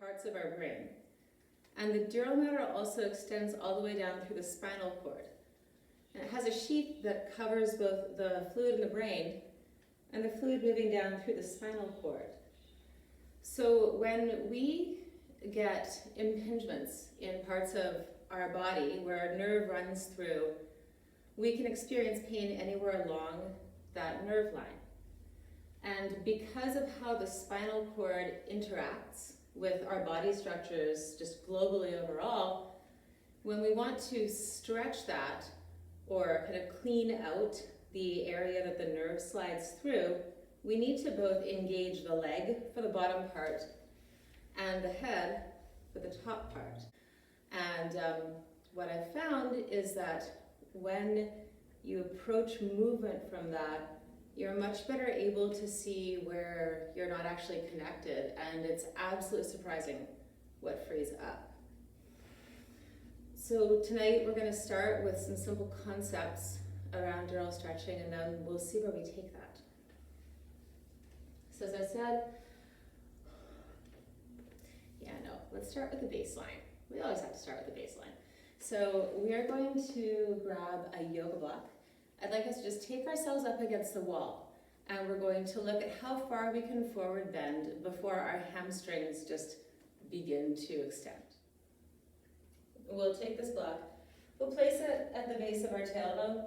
parts of our brain. And the dural mater also extends all the way down through the spinal cord. And it has a sheath that covers both the fluid in the brain and the fluid moving down through the spinal cord. So when we get impingements in parts of our body where a nerve runs through, we can experience pain anywhere along that nerve line. And because of how the spinal cord interacts with our body structures just globally overall, when we want to stretch that or kind of clean out the area that the nerve slides through, we need to both engage the leg for the bottom part and the head for the top part. And what I've found is that when you approach movement from that, you're much better able to see where you're not actually connected, and it's absolutely surprising what frees up. So tonight we're going to start with some simple concepts around dural stretching, and then we'll see where we take that. So as I said, let's start with the baseline. We always have to start with the baseline. So we are going to grab a yoga block. I'd like us to just take ourselves up against the wall, and we're going to look at how far we can forward bend before our hamstrings just begin to extend. We'll take this block, we'll place it at the base of our tailbone,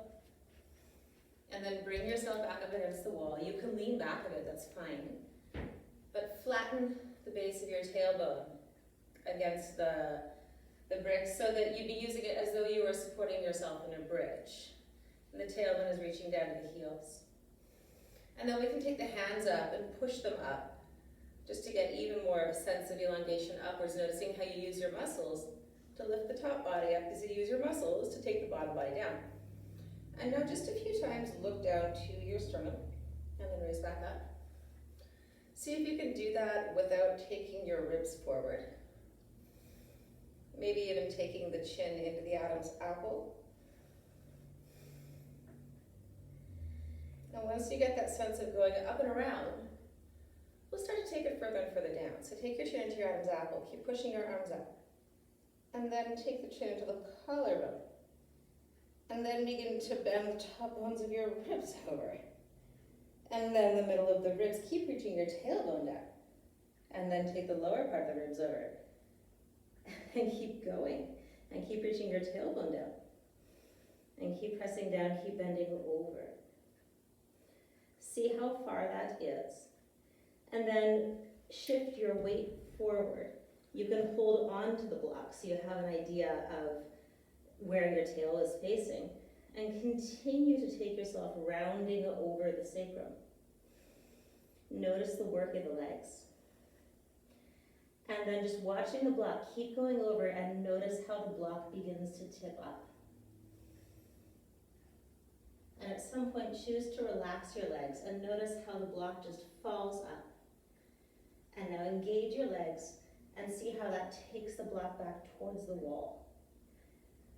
and then bring yourself back up against the wall. You can lean back a bit, that's fine, but flatten the base of your tailbone against the bricks so that you'd be using it as though you were supporting yourself in a bridge. And the tailbone is reaching down to the heels. And then we can take the hands up and push them up just to get even more sense of elongation upwards, noticing how you use your muscles to lift the top body up as you use your muscles to take the bottom body down. And now just a few times look down to your sternum and then raise back up. See if you can do that without taking your ribs forward. Maybe even taking the chin into the Adam's apple. And once you get that sense of going up and around, we'll start to take it further and further down. So take your chin into your Adam's apple, keep pushing your arms up. And then take the chin into the collarbone. And then begin to bend the top bones of your ribs over. And then the middle of the ribs, keep reaching your tailbone down. And then take the lower part of the ribs over. And keep going. And keep reaching your tailbone down. And keep pressing down, keep bending over. See how far that is. And then shift your weight forward. You can hold on to the block so you have an idea of where your tail is facing. And continue to take yourself rounding over the sacrum. Notice the work of the legs. And then just watching the block, keep going over and notice how the block begins to tip up. And at some point, choose to relax your legs and notice how the block just falls up. And now engage your legs and see how that takes the block back towards the wall.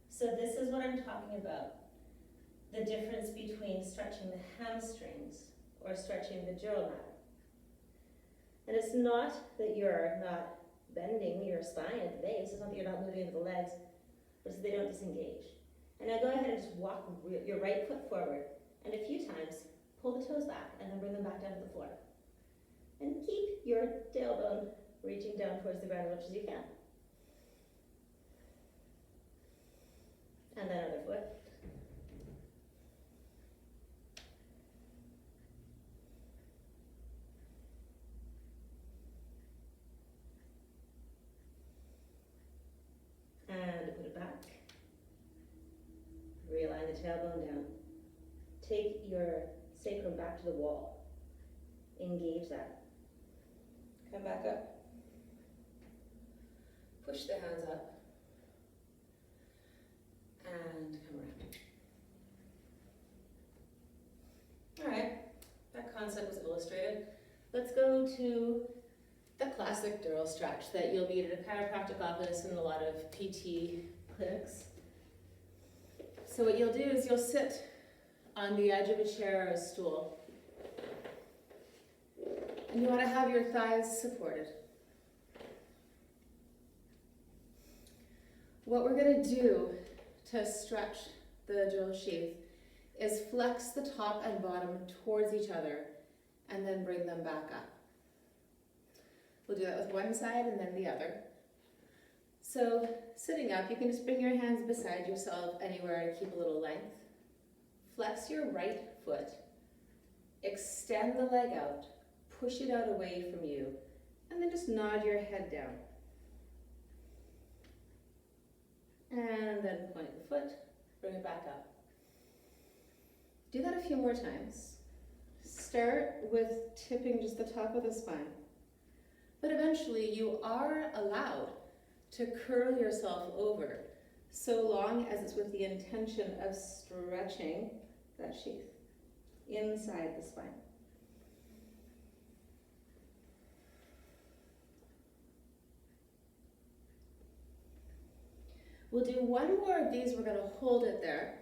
So this is what I'm talking about. The difference between stretching the hamstrings or stretching the dural mater. And it's not that you're not bending your spine at the base, it's not that you're not moving into the legs, but so they don't disengage. And now go ahead and just walk your right foot forward, and a few times pull the toes back and then bring them back down to the floor. And keep your tailbone reaching down towards the ground as much as you can. And then other foot. And put it back. Realign the tailbone down. Take your sacrum back to the wall. Engage that. Come back up. Push the hands up. And come around. All right, that concept was illustrated. Let's go to the classic dural stretch that you'll meet at a chiropractic office and a lot of PT clinics. So what you'll do is you'll sit on the edge of a chair or a stool. And you want to have your thighs supported. What we're going to do to stretch the drill sheath is flex the top and bottom towards each other and then bring them back up. We'll do that with one side and then the other. So sitting up, you can just bring your hands beside yourself anywhere to keep a little length. Flex your right foot, extend the leg out, push it out away from you, and then just nod your head down. And then point the foot, bring it back up. Do that a few more times. Start with tipping just the top of the spine. But eventually you are allowed to curl yourself over, so long as it's with the intention of stretching that sheath inside the spine. We'll do one more of these. We're going to hold it there.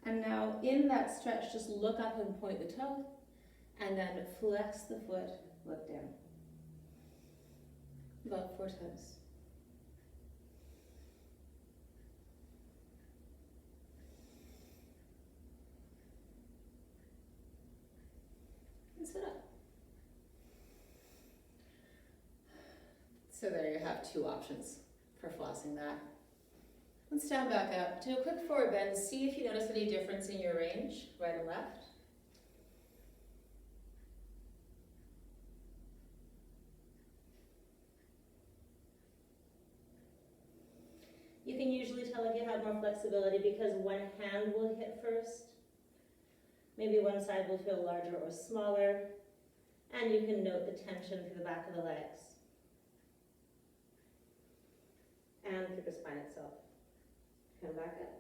And now in that stretch, just look up and point the toe, and then flex the foot, look down. About 4 times. And sit up. So there you have 2 options for flossing that. Let's stand back up. Do a quick forward bend. See if you notice any difference in your range, right and left. You can usually tell if you have more flexibility because one hand will hit first. Maybe one side will feel larger or smaller. And you can note the tension through the back of the legs and through the spine itself. Come back up.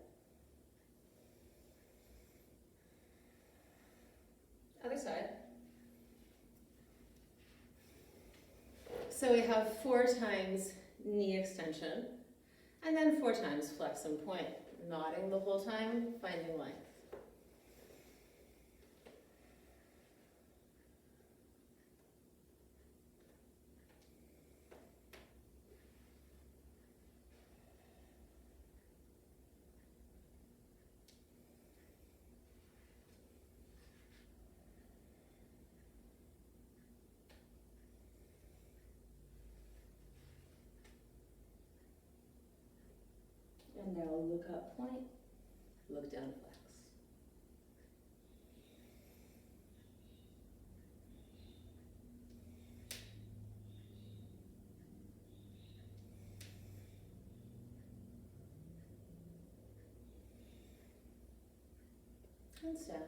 Other side. So we have 4 times knee extension, and then 4 times flex and point, nodding the whole time, finding length. And now look up, point, look down, flex. And stand.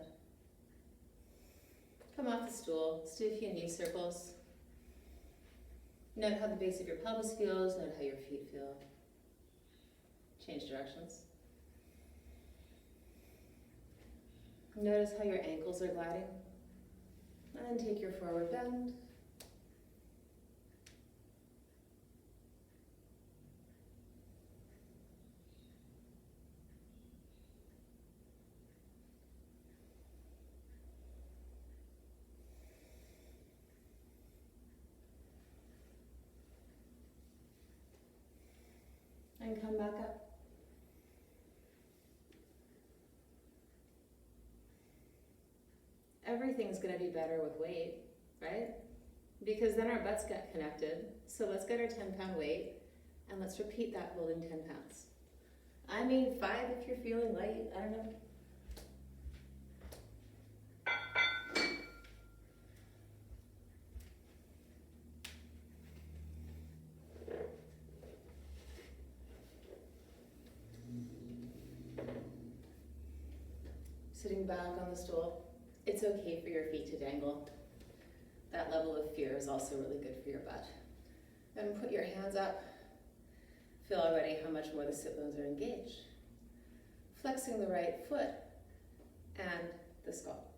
Come off the stool, let's do a few knee circles. Note how the base of your pelvis feels, note how your feet feel. Change directions. Notice how your ankles are gliding. And then take your forward bend. And come back up. Everything's going to be better with weight, right? Because then our butts get connected. So let's get our 10-pound weight and let's repeat that holding 10 pounds. I mean 5 if you're feeling light, I don't know. Sitting back on the stool. It's okay for your feet to dangle. That level of fear is also really good for your butt. Then put your hands up. Feel already how much more the sit bones are engaged. Flexing the right foot and the skull.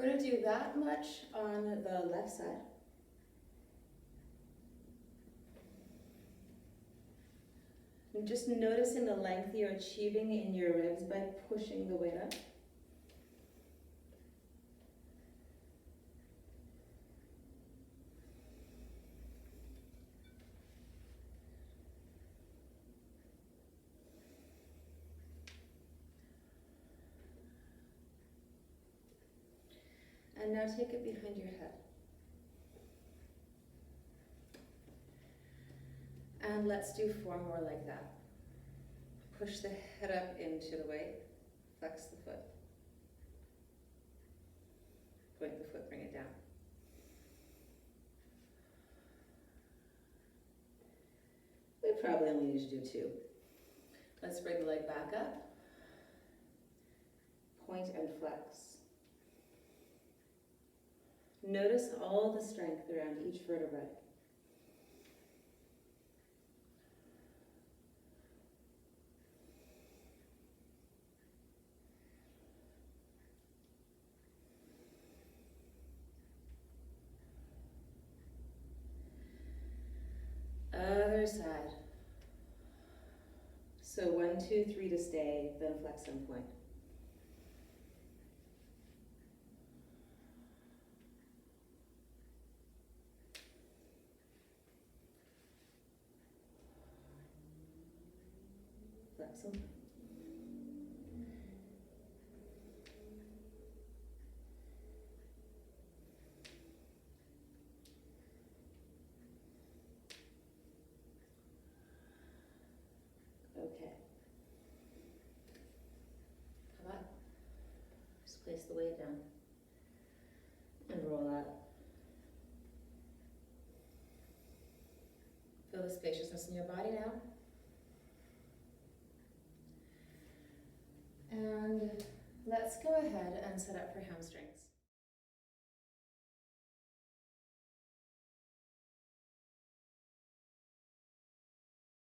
We're going to do that much on the left side. And just noticing the length you're achieving in your ribs by pushing the weight up. And now take it behind your head. And let's do 4 more like that. Push the head up into the weight, flex the foot. Point the foot, bring it down. We probably only need to do 2. Let's bring the leg back up. Point and flex. Notice all the strength around each vertebrae. Other side. So 1, 2, 3 to stay, then flex and point. Flex and point. Okay. Come on. Just place the weight down and roll out. Feel the spaciousness in your body now. And let's go ahead and set up for hamstrings.